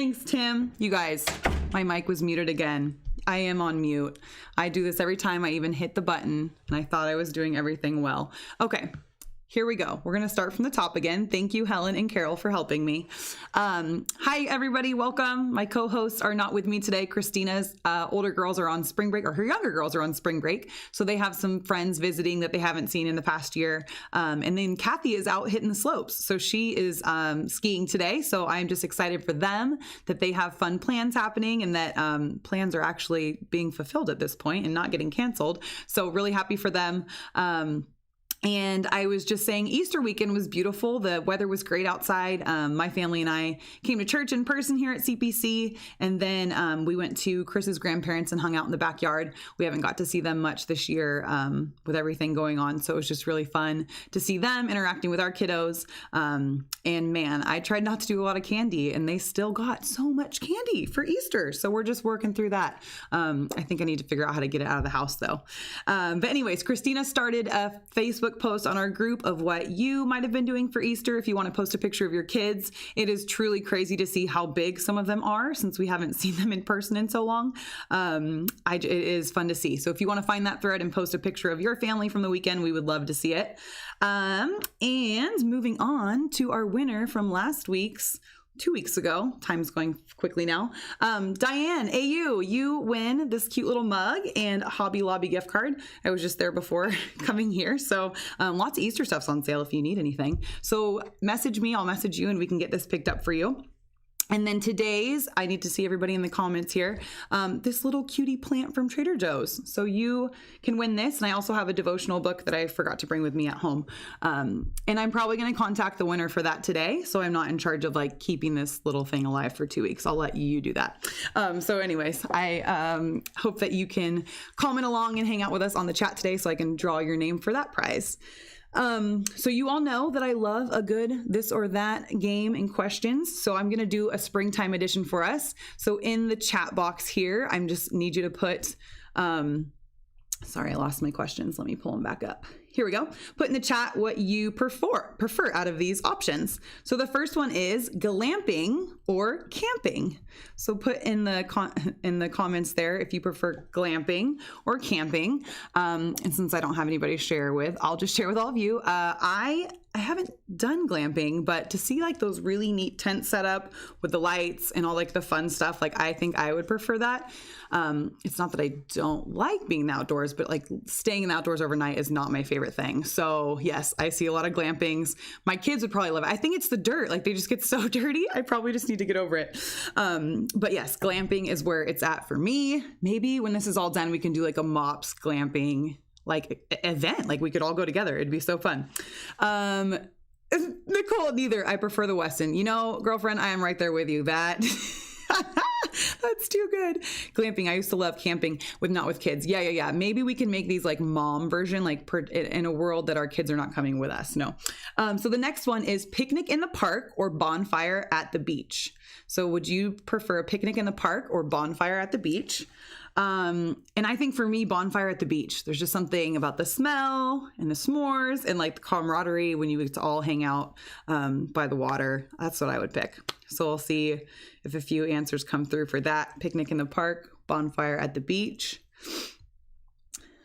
Thanks, Tim. You guys, my mic was muted again. I am on mute. I do this every time I even hit the button, and I thought I was doing everything well. Okay. Here we go. We're going to start from the top again. Thank you, Helen and Carol, for helping me. Hi, everybody. Welcome. My co-hosts are not with me today. Christina's older girls are on spring break, or her younger girls are on spring break. So they have some friends visiting that they haven't seen in the past year. And then Kathy is out hitting the slopes. So she is skiing today. So I'm just excited for them that they have fun plans happening and that plans are actually being fulfilled at this point and not getting canceled. So really happy for them. And I was just saying Easter weekend was beautiful. The weather was great outside. My family and I came to church in person here at CPC. And then we went to Chris's grandparents and hung out in the backyard. We haven't got to see them much this year with everything going on. So it was just really fun to see them interacting with our kiddos. And man, I tried not to do a lot of candy and they still got so much candy for Easter. So we're just working through that. I think I need to figure out how to get it out of the house though. But anyways, Christina started a Facebook post on our group of what you might have been doing for Easter. If you want to post a picture of your kids, it is truly crazy to see how big some of them are since we haven't seen them in person in so long. It is fun to see. So if you want to find that thread and post a picture of your family from the weekend, we would love to see it. And moving on to our winner from last week's 2 weeks ago. Time's going quickly now. Diane, AU, you win this cute little mug and a Hobby Lobby gift card. I was just there before coming here. So lots of Easter stuff's on sale if you need anything. So message me, I'll message you and we can get this picked up for you. And then today's, I need to see everybody in the comments here, this little cutie plant from Trader Joe's. So you can win this. And I also have a devotional book that I forgot to bring with me at home. And I'm probably going to contact the winner for that today. So I'm not in charge of like keeping this little thing alive for 2 weeks. I'll let you do that. So anyways, I hope that you can comment along and hang out with us on the chat today so I can draw your name for that prize. So you all know that I love a good this or that game and questions. So I'm going to do a springtime edition for us. So in the chat box here, I'm just need you to put, sorry, I lost my questions. Let me pull them back up. Here we go. Put in the chat what you prefer out of these options. So the first one is glamping or camping. So put in the comments there if you prefer glamping or camping. And since I don't have anybody to share with, I'll just share with all of you. I haven't done glamping, but to see like those really neat tent setup with the lights and all like the fun stuff, like I think I would prefer that. It's not that I don't like being in the outdoors, but like staying in the outdoors overnight is not my favorite thing. So yes, I see a lot of glampings. My kids would probably love it. I think it's the dirt. Like they just get so dirty. I probably just need to get over it. But yes, glamping is where it's at for me. Maybe when this is all done, we can do like a MOPS glamping like event. Like we could all go together. It'd be so fun. Nicole, neither. I prefer the Westin. You know, girlfriend, I am right there with you. That that's too good. Glamping. I used to love camping not with kids. Yeah. Maybe we can make these like mom version, like in a world that our kids are not coming with us. No. So the next one is picnic in the park or bonfire at the beach. So would you prefer a picnic in the park or bonfire at the beach? And I think for me, bonfire at the beach, there's just something about the smell and the s'mores and like the camaraderie when you get to all hang out by the water. That's what I would pick. So we'll see if a few answers come through for that. Picnic in the park, bonfire at the beach.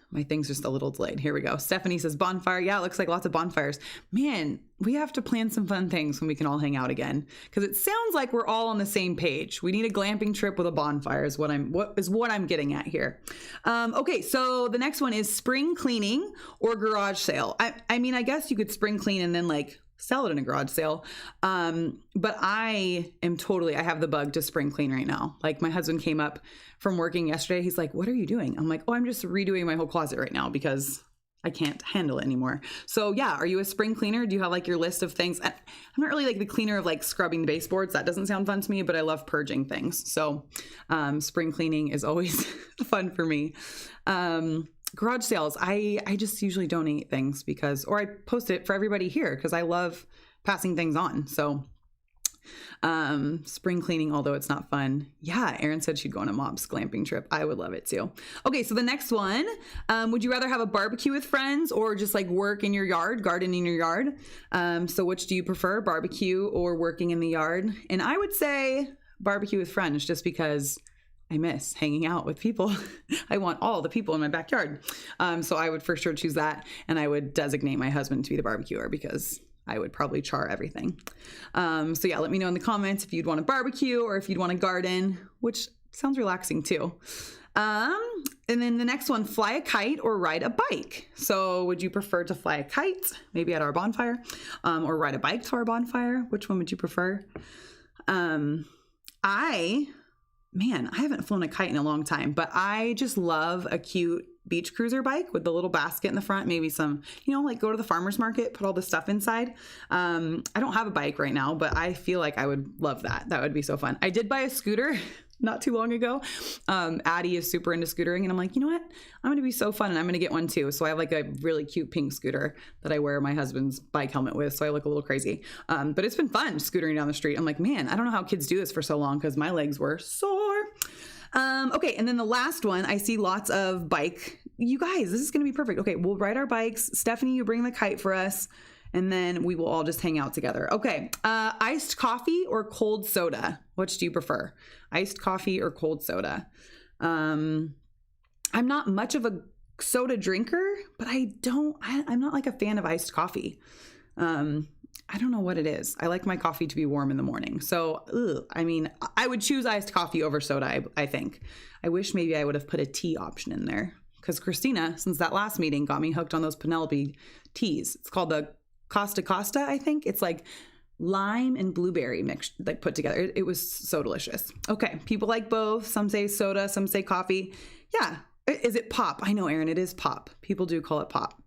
My thing's just a little delayed. Here we go. Stephanie says bonfire. Yeah, it looks like lots of bonfires. Man, we have to plan some fun things when we can all hang out again. Because it sounds like we're all on the same page. We need a glamping trip with a bonfire is what I'm getting at here. Okay, so the next one is spring cleaning or garage sale. I mean, I guess you could spring clean and then like sell it in a garage sale. But I have the bug to spring clean right now. Like my husband came up from working yesterday. He's like, what are you doing? I'm like, oh, I'm just redoing my whole closet right now because I can't handle it anymore. So yeah, are you a spring cleaner? Do you have like your list of things? I'm not really like the cleaner of like scrubbing baseboards. That doesn't sound fun to me, but I love purging things. So spring cleaning is always fun for me. Garage sales, I just usually donate things or I post it for everybody here because I love passing things on. So spring cleaning, although it's not fun. Yeah, Erin said she'd go on a MOPS glamping trip. I would love it too. Okay, so the next one, would you rather have a barbecue with friends or just like work in your yard, garden in your yard? So which do you prefer, barbecue or working in the yard? And I would say barbecue with friends just because I miss hanging out with people. I want all the people in my backyard. So I would for sure choose that. And I would designate my husband to be the barbecuer because I would probably char everything. So yeah, let me know in the comments if you'd want to barbecue or if you'd want to garden, which sounds relaxing too. And then the next one, fly a kite or ride a bike. So would you prefer to fly a kite, maybe at our bonfire, or ride a bike to our bonfire? Which one would you prefer? I haven't flown a kite in a long time, but I just love a cute beach cruiser bike with the little basket in the front, maybe some, like go to the farmer's market, put all the stuff inside. I don't have a bike right now, but I feel like I would love that. That would be so fun. I did buy a scooter not too long ago. Addie is super into scootering and I'm like, you know what? I'm going to be so fun and I'm going to get one too. So I have like a really cute pink scooter that I wear my husband's bike helmet with. So I look a little crazy. But it's been fun scootering down the street. I'm like, man, I don't know how kids do this for so long because my legs were sore. Okay. And then the last one, I see lots of bike. You guys, this is going to be perfect. Okay. We'll ride our bikes. Stephanie, you bring the kite for us. And then we will all just hang out together. Okay. Iced coffee or cold soda? Which do you prefer? Iced coffee or cold soda? I'm not much of a soda drinker, but I'm not like a fan of iced coffee. I don't know what it is. I like my coffee to be warm in the morning. So, I would choose iced coffee over soda, I think. I wish maybe I would have put a tea option in there because Christina, since that last meeting, got me hooked on those Penelope teas. It's called the Costa, I think. It's like lime and blueberry mixed, like put together. It was so delicious. Okay. People like both. Some say soda, some say coffee. Yeah. Is it pop? I know, Erin, it is pop. People do call it pop.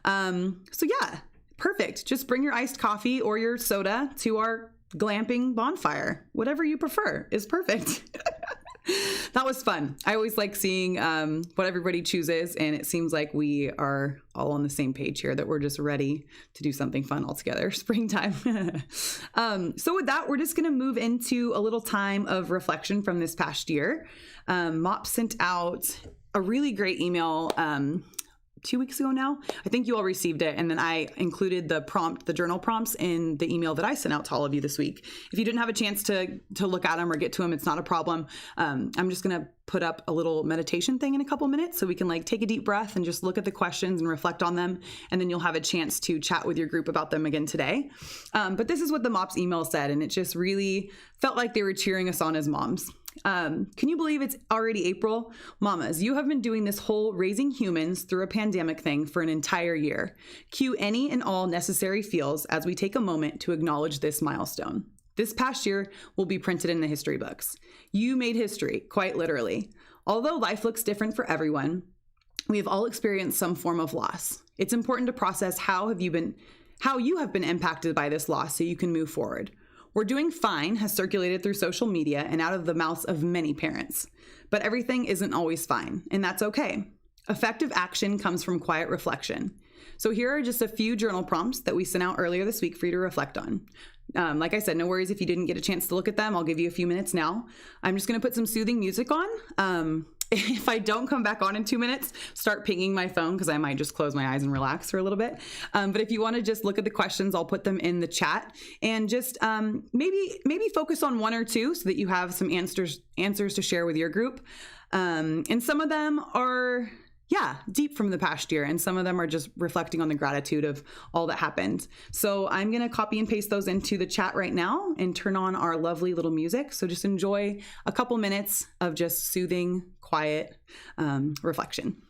So yeah, perfect. Just bring your iced coffee or your soda to our glamping bonfire. Whatever you prefer is perfect. That was fun. I always like seeing what everybody chooses, and it seems like we are all on the same page here, that we're just ready to do something fun all together. Springtime. So with that, we're just going to move into a little time of reflection from this past year. MOPS sent out a really great email 2 weeks ago now. I think you all received it. And then I included the journal prompts in the email that I sent out to all of you this week. If you didn't have a chance to look at them or get to them, it's not a problem. I'm just going to put up a little meditation thing in a couple minutes so we can like take a deep breath and just look at the questions and reflect on them. And then you'll have a chance to chat with your group about them again today. But this is what the MOPS email said. And it just really felt like they were cheering us on as moms. Can you believe it's already April? Mamas, you have been doing this whole raising humans through a pandemic thing for an entire year. Cue any and all necessary feels as we take a moment to acknowledge this milestone. This past year will be printed in the history books. You made history, quite literally. Although life looks different for everyone, we have all experienced some form of loss. It's important to process how you have been impacted by this loss so you can move forward. We're doing fine has circulated through social media and out of the mouths of many parents. But everything isn't always fine, and that's okay. Effective action comes from quiet reflection. So here are just a few journal prompts that we sent out earlier this week for you to reflect on. Like I said, no worries if you didn't get a chance to look at them. I'll give you a few minutes now. I'm just going to put some soothing music on. If I don't come back on in 2 minutes, start pinging my phone because I might just close my eyes and relax for a little bit. But if you want to just look at the questions, I'll put them in the chat and just maybe focus on one or two so that you have some answers to share with your group. And some of them are deep from the past year, and some of them are just reflecting on the gratitude of all that happened. So I'm going to copy and paste those into the chat right now and turn on our lovely little music. So just enjoy a couple minutes of just soothing, quiet reflection.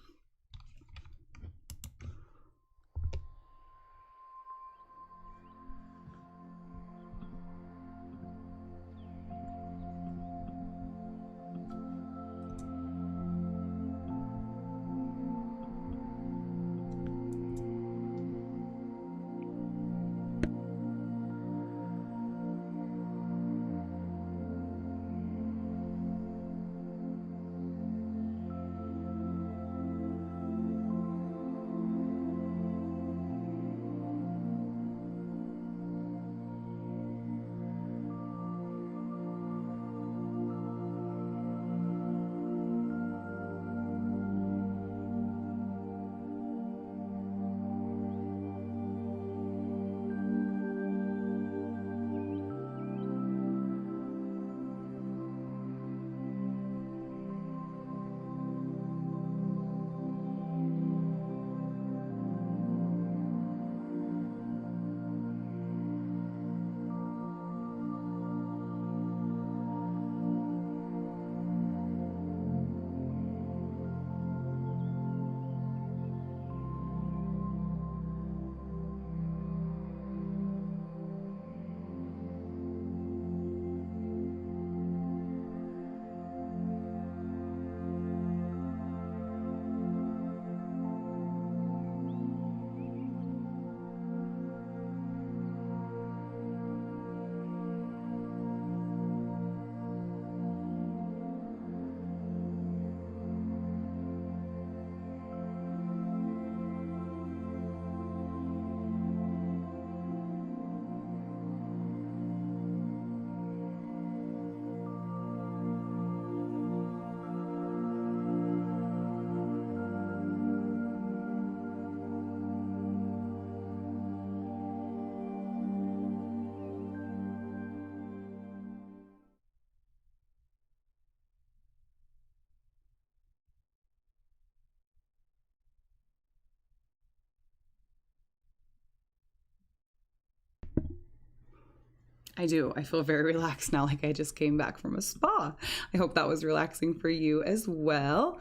I do. I feel very relaxed now, like I just came back from a spa. I hope that was relaxing for you as well.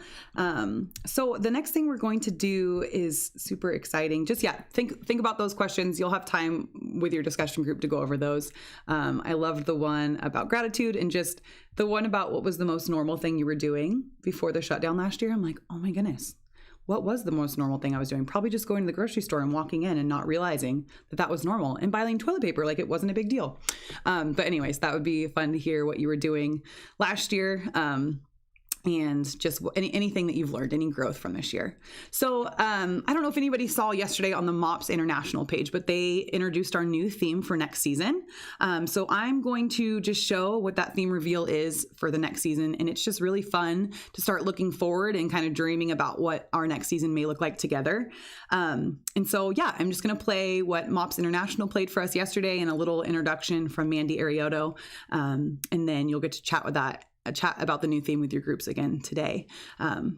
So the next thing we're going to do is super exciting. Just, think about those questions. You'll have time with your discussion group to go over those. I loved the one about gratitude, and just the one about what was the most normal thing you were doing before the shutdown last year. I'm like, oh my goodness. What was the most normal thing I was doing? Probably just going to the grocery store and walking in and not realizing that that was normal, and buying toilet paper like it wasn't a big deal. But anyways, that would be fun to hear what you were doing last year. And just anything that you've learned, any growth from this year. So I don't know if anybody saw yesterday on the MOPS International page, but they introduced our new theme for next season. So I'm going to just show what that theme reveal is for the next season. And it's just really fun to start looking forward and kind of dreaming about what our next season may look like together. And so, I'm just going to play what MOPS International played for us yesterday and a little introduction from Mandy Ariotto. And then you'll get to chat about the new theme with your groups again today.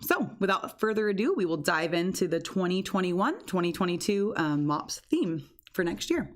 So without further ado, we will dive into the 2021-2022 MOPS theme for next year.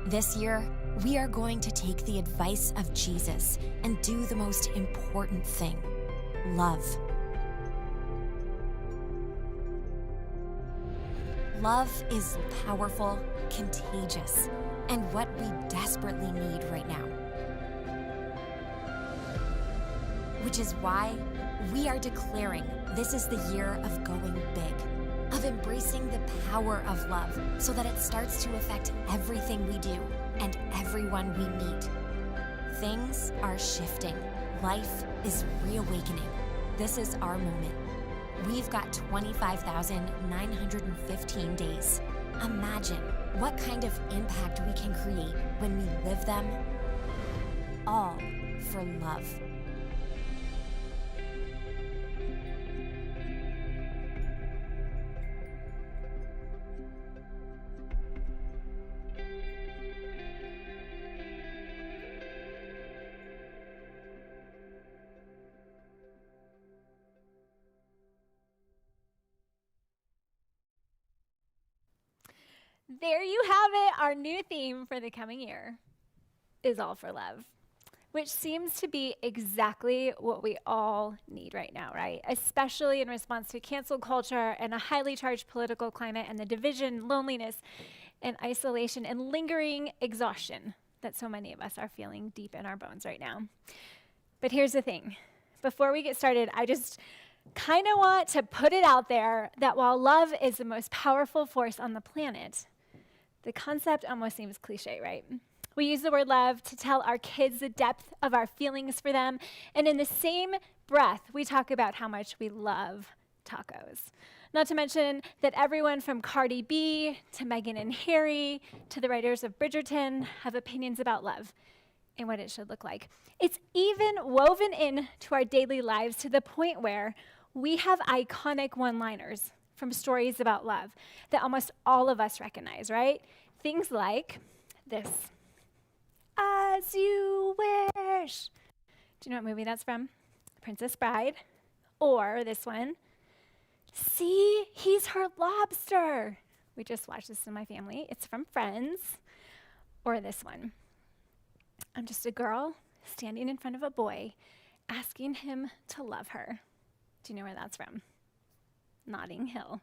This year, we are going to take the advice of Jesus and do the most important thing: love. Love is powerful, contagious, and what we desperately need right now. Which is why we are declaring this is the year of going big, of embracing the power of love so that it starts to affect everything we do and everyone we meet. Things are shifting. Life is reawakening. This is our moment. We've got 25,915 days. Imagine what kind of impact we can create when we live them all for love. There you have it. Our new theme for the coming year is all for love, which seems to be exactly what we all need right now, right? Especially in response to cancel culture and a highly charged political climate and the division, loneliness, and isolation and lingering exhaustion that so many of us are feeling deep in our bones right now. But here's the thing. Before we get started, I just kind of want to put it out there that while love is the most powerful force on the planet, the concept almost seems cliche, right? We use the word love to tell our kids the depth of our feelings for them, and in the same breath, we talk about how much we love tacos. Not to mention that everyone from Cardi B to Meghan and Harry to the writers of Bridgerton have opinions about love and what it should look like. It's even woven into our daily lives to the point where we have iconic one-liners from stories about love that almost all of us recognize, right? Things like this: "As you wish." Do you know what movie that's from? Princess Bride. Or this one: "See, he's her lobster." We just watched this in my family. It's from Friends. Or this one: "I'm just a girl standing in front of a boy, asking him to love her." Do you know where that's from? Notting Hill.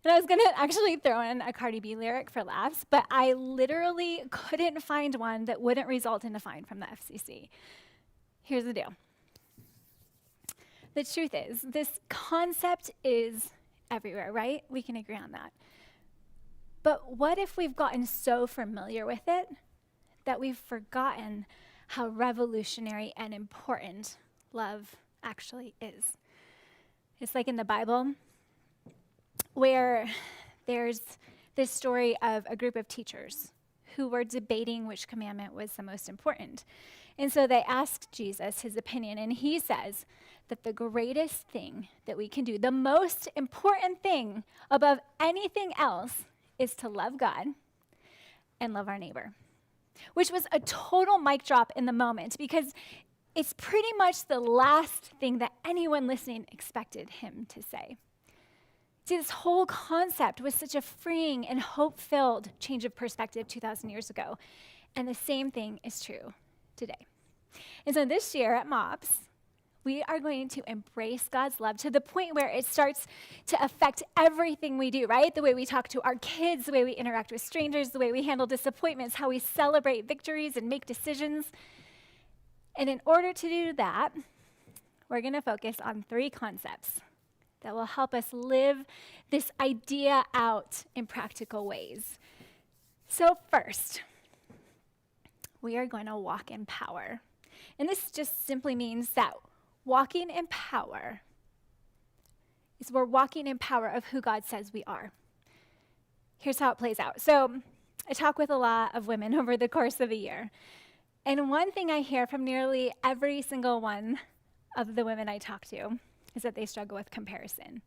And I was gonna actually throw in a Cardi B lyric for laughs, but I literally couldn't find one that wouldn't result in a fine from the FCC. Here's the deal. The truth is, this concept is everywhere, right? We can agree on that. But what if we've gotten so familiar with it that we've forgotten how revolutionary and important love actually is? It's like in the Bible, where there's this story of a group of teachers who were debating which commandment was the most important. And so they asked Jesus his opinion, and he says that the greatest thing that we can do, the most important thing above anything else, is to love God and love our neighbor, which was a total mic drop in the moment because it's pretty much the last thing that anyone listening expected him to say. See, this whole concept was such a freeing and hope-filled change of perspective 2,000 years ago, and the same thing is true today. And so this year at MOPS, we are going to embrace God's love to the point where it starts to affect everything we do, right? The way we talk to our kids, the way we interact with strangers, the way we handle disappointments, how we celebrate victories and make decisions. And in order to do that, we're going to focus on 3 concepts that will help us live this idea out in practical ways. So first, we are going to walk in power. And this just simply means that walking in power is we're walking in power of who God says we are. Here's how it plays out. So I talk with a lot of women over the course of a year. And one thing I hear from nearly every single one of the women I talk to is that they struggle with comparison.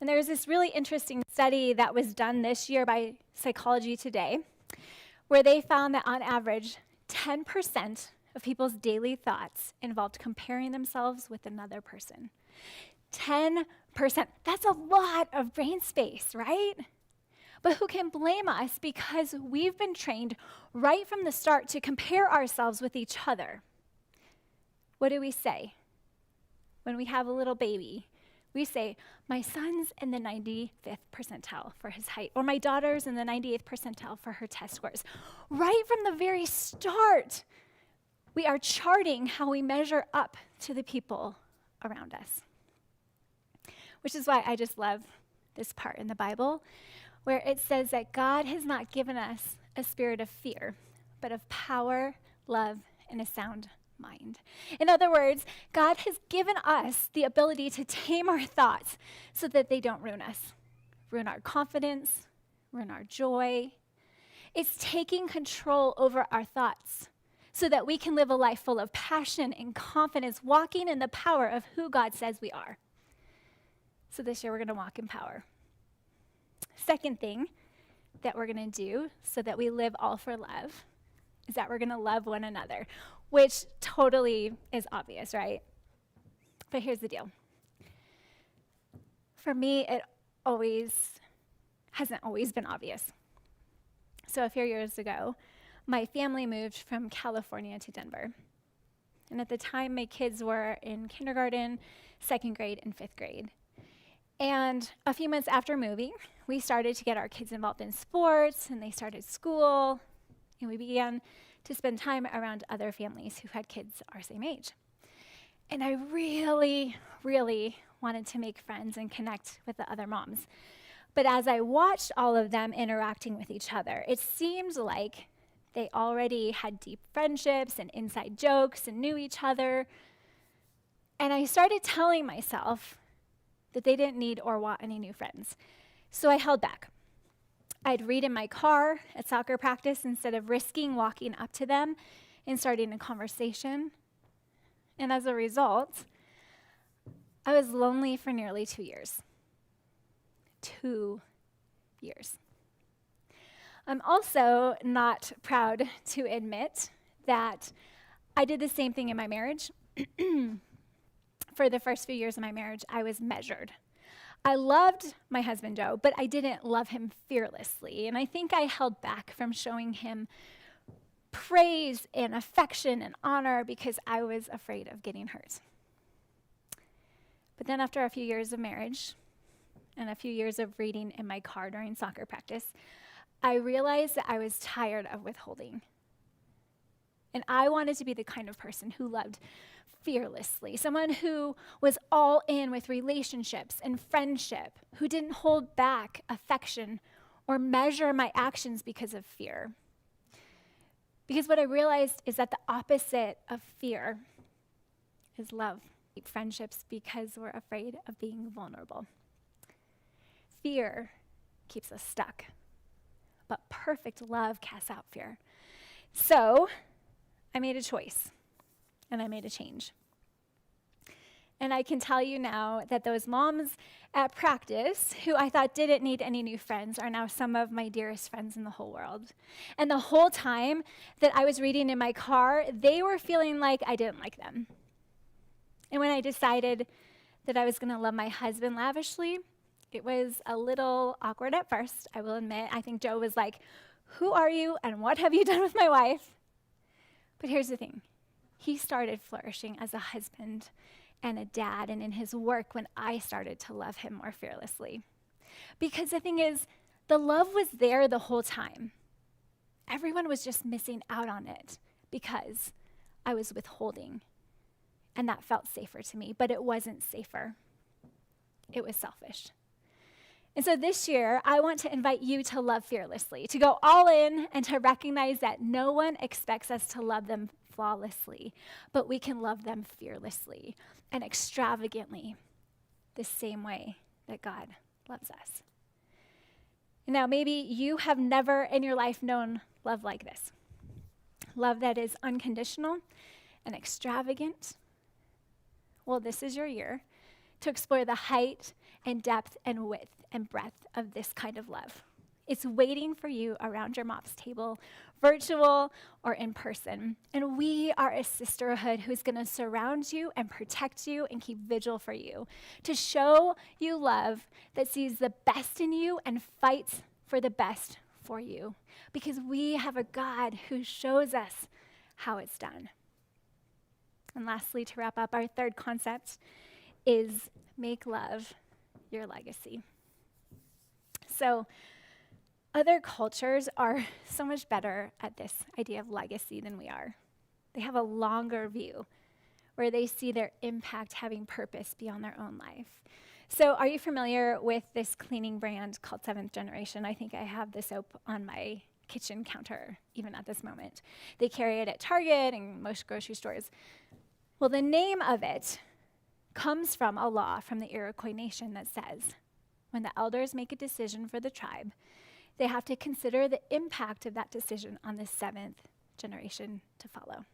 And there's this really interesting study that was done this year by Psychology Today, where they found that on average, 10% of people's daily thoughts involved comparing themselves with another person. 10%. That's a lot of brain space, right? But who can blame us because we've been trained right from the start to compare ourselves with each other. What do we say? When we have a little baby, we say, my son's in the 95th percentile for his height, or my daughter's in the 98th percentile for her test scores. Right from the very start, we are charting how we measure up to the people around us. Which is why I just love this part in the Bible, where it says that God has not given us a spirit of fear, but of power, love, and a sound mind. In other words, God has given us the ability to tame our thoughts so that they don't ruin us, ruin our confidence, ruin our joy. It's taking control over our thoughts so that we can live a life full of passion and confidence, walking in the power of who God says we are. So this year we're going to walk in power. Second thing that we're going to do so that we live all for love is that we're going to love one another, which totally is obvious, right? But here's the deal. For me, it hasn't always been obvious. So a few years ago, my family moved from California to Denver. And at the time, my kids were in kindergarten, 2nd grade, and 5th grade. And a few months after moving, we started to get our kids involved in sports, and they started school, and we began to spend time around other families who had kids our same age. And I really, really wanted to make friends and connect with the other moms. But as I watched all of them interacting with each other, it seemed like they already had deep friendships and inside jokes and knew each other. And I started telling myself that they didn't need or want any new friends. So I held back. I'd read in my car at soccer practice instead of risking walking up to them and starting a conversation. And as a result, I was lonely for nearly 2 years. 2 years. I'm also not proud to admit that I did the same thing in my marriage. For the first few years of my marriage, I was measured. I loved my husband, Joe, but I didn't love him fearlessly. And I think I held back from showing him praise and affection and honor because I was afraid of getting hurt. But then after a few years of marriage and a few years of reading in my car during soccer practice, I realized that I was tired of withholding. And I wanted to be the kind of person who loved fearlessly, someone who was all in with relationships and friendship, who didn't hold back affection or measure my actions because of fear. Because what I realized is that the opposite of fear is love. Friendships because we're afraid of being vulnerable. Fear keeps us stuck, but perfect love casts out fear. So I made a choice, and I made a change. And I can tell you now that those moms at practice who I thought didn't need any new friends are now some of my dearest friends in the whole world. And the whole time that I was reading in my car, they were feeling like I didn't like them. And when I decided that I was going to love my husband lavishly, it was a little awkward at first, I will admit. I think Joe was like, "Who are you and what have you done with my wife?" But here's the thing. He started flourishing as a husband and a dad and in his work when I started to love him more fearlessly. Because the thing is, the love was there the whole time. Everyone was just missing out on it because I was withholding. And that felt safer to me, but it wasn't safer. It was selfish. And so this year, I want to invite you to love fearlessly, to go all in and to recognize that no one expects us to love them flawlessly, but we can love them fearlessly and extravagantly, the same way that God loves us. Now, maybe you have never in your life known love like this. Love that is unconditional and extravagant. Well, this is your year to explore the height and depth and width and breadth of this kind of love. It's waiting for you around your MOPS table, virtual or in person. And we are a sisterhood who's going to surround you and protect you and keep vigil for you, to show you love that sees the best in you and fights for the best for you. Because we have a God who shows us how it's done. And lastly, to wrap up, our third concept is make love your legacy. So other cultures are so much better at this idea of legacy than we are. They have a longer view where they see their impact having purpose beyond their own life. So are you familiar with this cleaning brand called Seventh Generation? I think I have the soap on my kitchen counter even at this moment. They carry it at Target and most grocery stores. Well, the name of it comes from a law from the Iroquois Nation that says when the elders make a decision for the tribe, they have to consider the impact of that decision on the seventh generation to follow.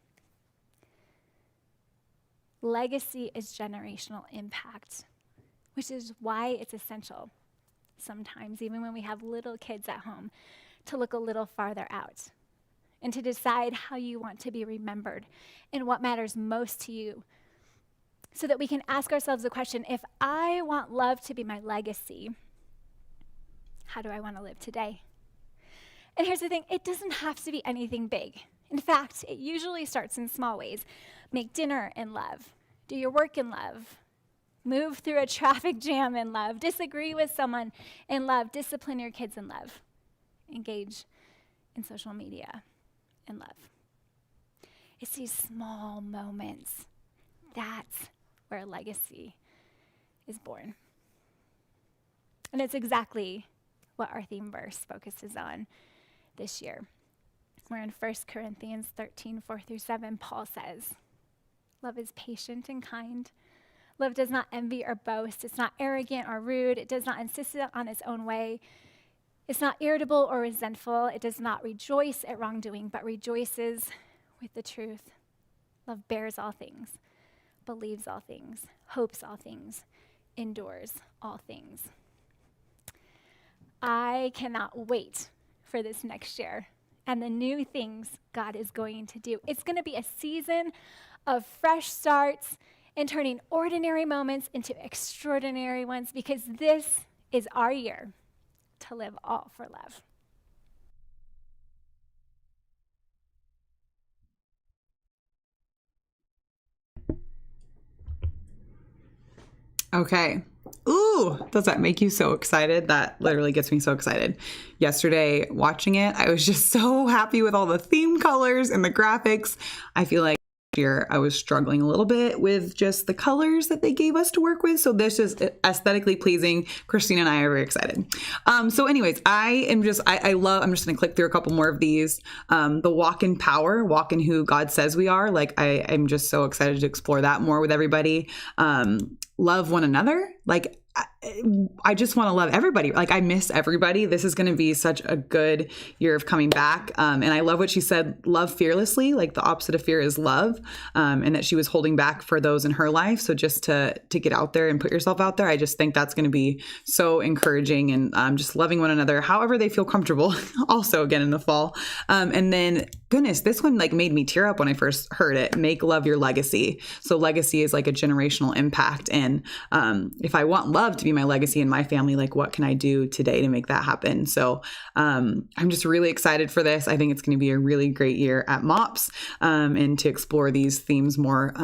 Legacy is generational impact, which is why it's essential sometimes, even when we have little kids at home, to look a little farther out and to decide how you want to be remembered and what matters most to you, so that we can ask ourselves the question, if I want love to be my legacy, how do I want to live today? And here's the thing, it doesn't have to be anything big. In fact, it usually starts in small ways. Make dinner in love, do your work in love, move through a traffic jam in love, disagree with someone in love, discipline your kids in love, engage in social media in love. It's these small moments. That's where legacy is born. And it's exactly what our theme verse focuses on this year. Where in 1 Corinthians 13, 4-7, Paul says, love is patient and kind. Love does not envy or boast. It's not arrogant or rude. It does not insist on its own way. It's not irritable or resentful. It does not rejoice at wrongdoing, but rejoices with the truth. Love bears all things, believes all things, hopes all things, endures all things. I cannot wait for this next year and the new things God is going to do. It's going to be a season of fresh starts and turning ordinary moments into extraordinary ones, because this is our year to live all for love. Okay. Ooh, does that make you so excited? That literally gets me so excited. Yesterday, watching it, I was just so happy with all the theme colors and the graphics. I feel like last year I was struggling a little bit with just the colors that they gave us to work with. So this is aesthetically pleasing. Christina and I are very excited. So anyways, I'm just going to click through a couple more of these. The walk in power, walk in who God says we are. Like I'm just so excited to explore that more with everybody. Love one another. Like I just want to love everybody. Like, I miss everybody. This is going to be such a good year of coming back. And I love what she said, love fearlessly, like the opposite of fear is love. And that she was holding back for those in her life. So just to get out there and put yourself out there, I just think that's going to be so encouraging, and just loving one another, however they feel comfortable, also again in the fall. And then goodness, this one like made me tear up when I first heard it. Make love your legacy. So legacy is like a generational impact. And if I want love to be my legacy in my family, like what can I do today to make that happen? So I'm just really excited for this. I think it's going to be a really great year at MOPS, and to explore these themes more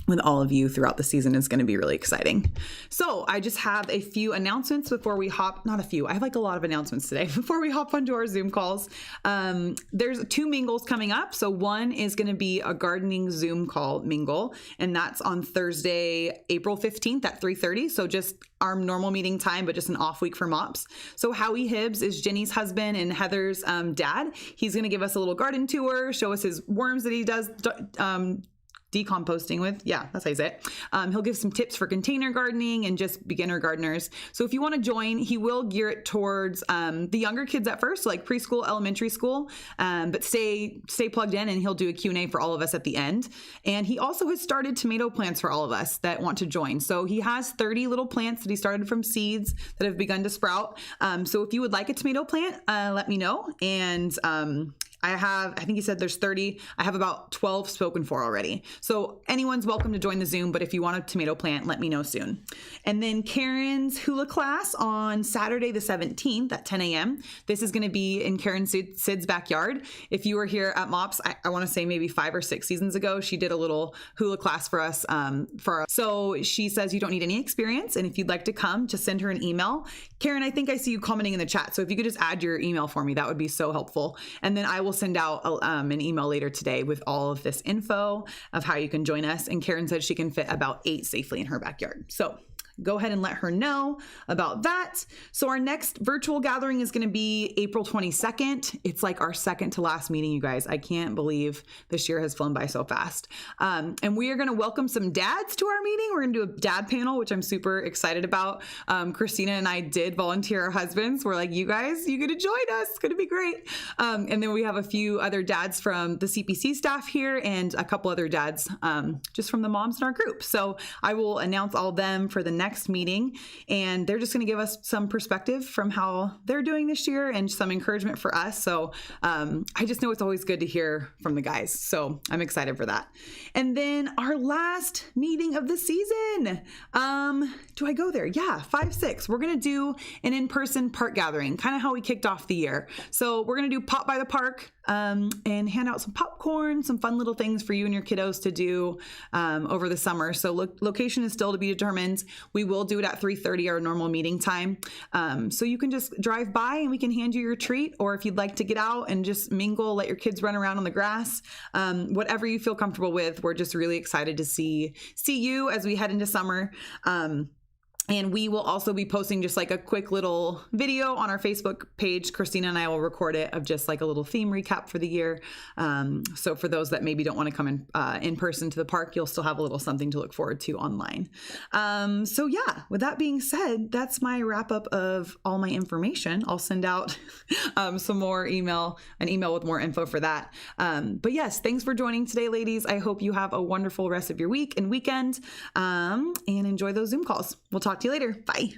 with all of you throughout the season is going to be really exciting. So I just have a few announcements before we hop, not a few, I have like a lot of announcements today before we hop onto our Zoom calls. There's 2 mingles coming up. So one is going to be a gardening Zoom call mingle, and that's on Thursday, April 15th at 3:30. So just our normal meeting time, but just an off week for MOPS. So Howie Hibbs is Jenny's husband and Heather's dad. He's going to give us a little garden tour, show us his worms that he does decomposting with. Yeah, that's how you say it. He'll give some tips for container gardening and just beginner gardeners. So if you want to join, he will gear it towards the younger kids at first, like preschool, elementary school, but stay plugged in, and he'll do a Q&A for all of us at the end. And he also has started tomato plants for all of us that want to join. So he has 30 little plants that he started from seeds that have begun to sprout. So if you would like a tomato plant, let me know. And I think he said there's 30. I have about 12 spoken for already. So anyone's welcome to join the Zoom, but if you want a tomato plant, let me know soon. And then Karen's hula class on Saturday the 17th at 10 a.m. This is going to be in Karen Sid's backyard. If you were here at MOPS, I want to say maybe 5 or 6 seasons ago, she did a little hula class for us. So she says you don't need any experience. And if you'd like to come, just send her an email. Karen, I think I see you commenting in the chat. So if you could just add your email for me, that would be so helpful. And then I will send out an email later today with all of this info of how you can join us. And Karen said she can fit about 8 safely in her backyard. So go ahead and let her know about that. So our next virtual gathering is going to be April 22nd. It's like our second to last meeting, you guys. I can't believe this year has flown by so fast. And we are going to welcome some dads to our meeting. We're going to do a dad panel, which I'm super excited about. Christina and I did volunteer our husbands. We're like, you guys, you get to join us. It's going to be great. And then we have a few other dads from the CPC staff here and a couple other dads just from the moms in our group. So I will announce all of them for the next meeting, and they're just going to give us some perspective from how they're doing this year and some encouragement for us. So I just know it's always good to hear from the guys. So I'm excited for that. And then our last meeting of the season. Do I go there? Yeah, 5-6. We're going to do an in-person park gathering, kind of how we kicked off the year. So we're going to do Pop by the Park and hand out some popcorn, some fun little things for you and your kiddos to do over the summer. So location is still to be determined. We will do it at 3:30, our normal meeting time. So you can just drive by and we can hand you your treat, or if you'd like to get out and just mingle, let your kids run around on the grass, whatever you feel comfortable with. We're just really excited to see you as we head into summer. And we will also be posting just like a quick little video on our Facebook page. Christina and I will record it of just like a little theme recap for the year. So for those that maybe don't want to come in person to the park, you'll still have a little something to look forward to online. So yeah, with that being said, that's my wrap up of all my information. I'll send out an email with more info for that. But yes, thanks for joining today, ladies. I hope you have a wonderful rest of your week and weekend, and enjoy those Zoom calls. We'll talk to you later. Bye.